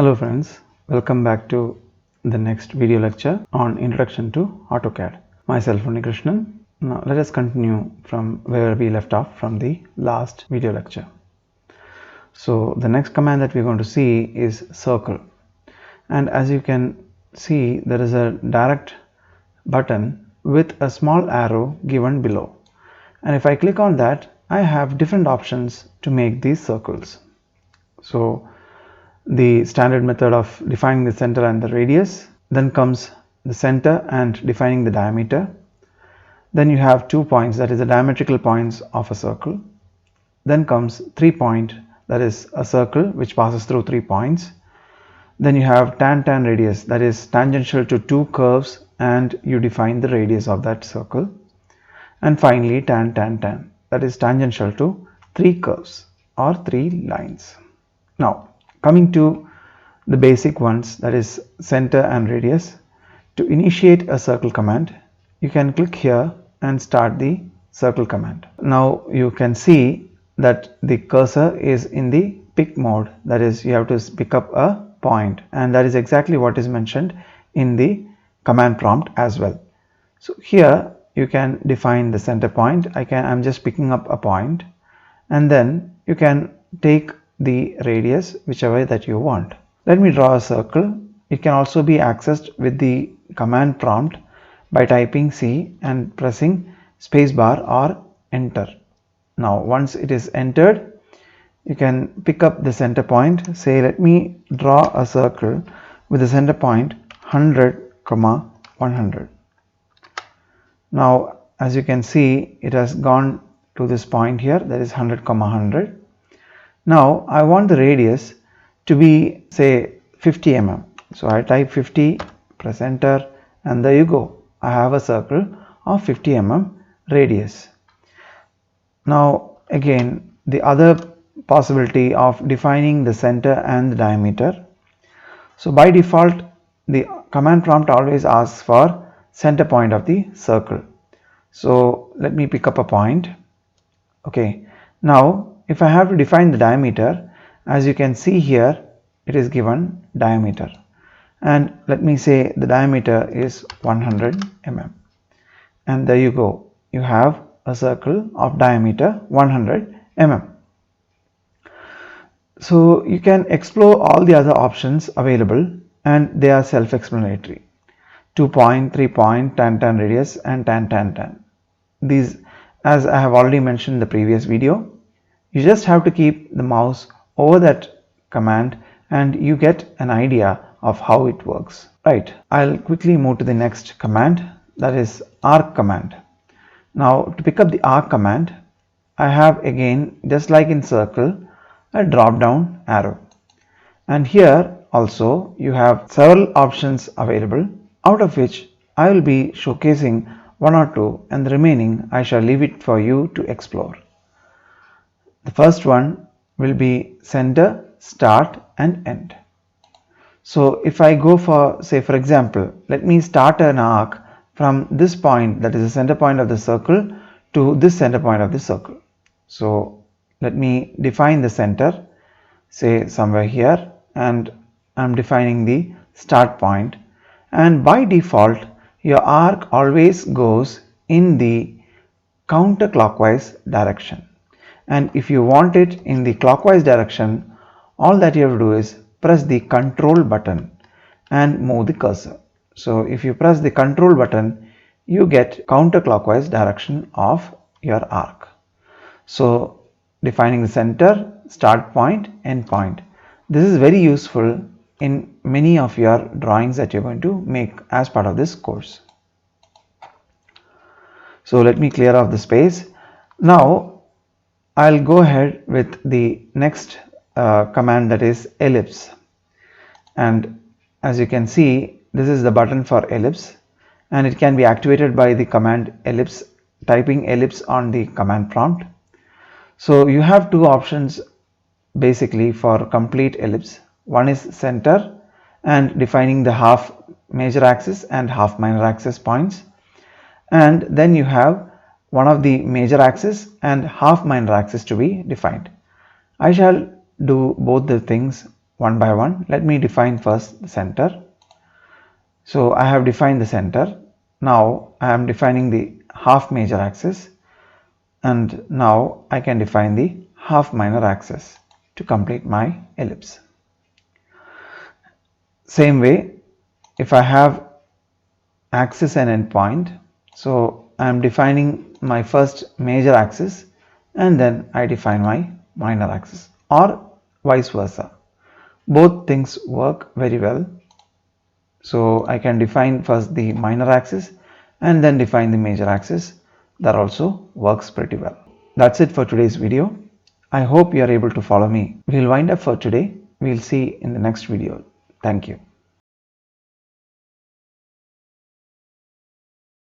Hello friends, welcome back to the next video lecture on Introduction to AutoCAD. Myself Unnikrishnan. Now let us continue from where we left off from the last video lecture. So the next command that we're going to see is circle, and as you can see there is a direct button with a small arrow given below, and if I click on that I have different options to make these circles. So the standard method of defining the center and the radius, then comes the center and defining the diameter, then you have 2 points, that is the diametrical points of a circle, then comes 3 point, that is a circle which passes through 3 points, then you have tan radius, that is tangential to 2 curves and you define the radius of that circle, and finally tan, that is tangential to 3 curves or 3 lines. Now coming to the basic ones, that is center and radius. To initiate a circle command, you can click here and start the circle command. Now you can see that the cursor is in the pick mode, that is you have to pick up a point, and that is exactly what is mentioned in the command prompt as well. So here you can define the center point. I'm just picking up a point, and then you can take the radius whichever that you want. Let me draw a circle. It can also be accessed with the command prompt by typing C and pressing spacebar or enter. Now once it is entered, you can pick up the center point. Say let me draw a circle with the center point 100, 100. Now as you can see it has gone to this point here, that is 100, 100. Now I want the radius to be say 50 mm. So I type 50, press enter, and there you go. I have a circle of 50 mm radius. Now again the other possibility of defining the center and the diameter. So by default the command prompt always asks for center point of the circle. So let me pick up a point. Okay, now if I have to define the diameter, as you can see here it is given diameter, and let me say the diameter is 100 mm, and there you go, you have a circle of diameter 100 mm. So you can explore all the other options available, and they are self-explanatory. 2 point, 3 point, tan radius, and tan. These, as I have already mentioned in the previous video, you just have to keep the mouse over that command and you get an idea of how it works. Right, I'll quickly move to the next command, that is arc command. Now to pick up the arc command, I have again, just like in circle, a drop down arrow, and here also you have several options available, out of which I will be showcasing 1 or 2, and the remaining I shall leave it for you to explore. The first one will be center, start and end. So if I go for, say for example, let me start an arc from this point, that is the center point of the circle, to this center point of the circle. So let me define the center, say somewhere here, and I'm defining the start point, and by default your arc always goes in the counterclockwise direction. And if you want it in the clockwise direction, all that you have to do is press the control button and move the cursor. So if you press the control button, you get counterclockwise direction of your arc. So defining the center, start point, end point. This is very useful in many of your drawings that you're going to make as part of this course. So let me clear off the space. Now I'll go ahead with the next command, that is ellipse, and as you can see this is the button for ellipse, and it can be activated by the command ellipse, typing ellipse on the command prompt. So you have 2 options basically for complete ellipse. One is center and defining the half major axis and half minor axis points, and then you have one of the major axis and half minor axis to be defined. I shall do both the things one by one. Let me define first the center. So I have defined the center. Now I am defining the half major axis, and now I can define the half minor axis to complete my ellipse. Same way, if I have axis and endpoint, so I am defining my first major axis and then I define my minor axis, or vice versa. Both things work very well. So I can define first the minor axis and then define the major axis. That also works pretty well. That's it for today's video. I hope you are able to follow me. We'll wind up for today. We'll see in the next video. Thank you.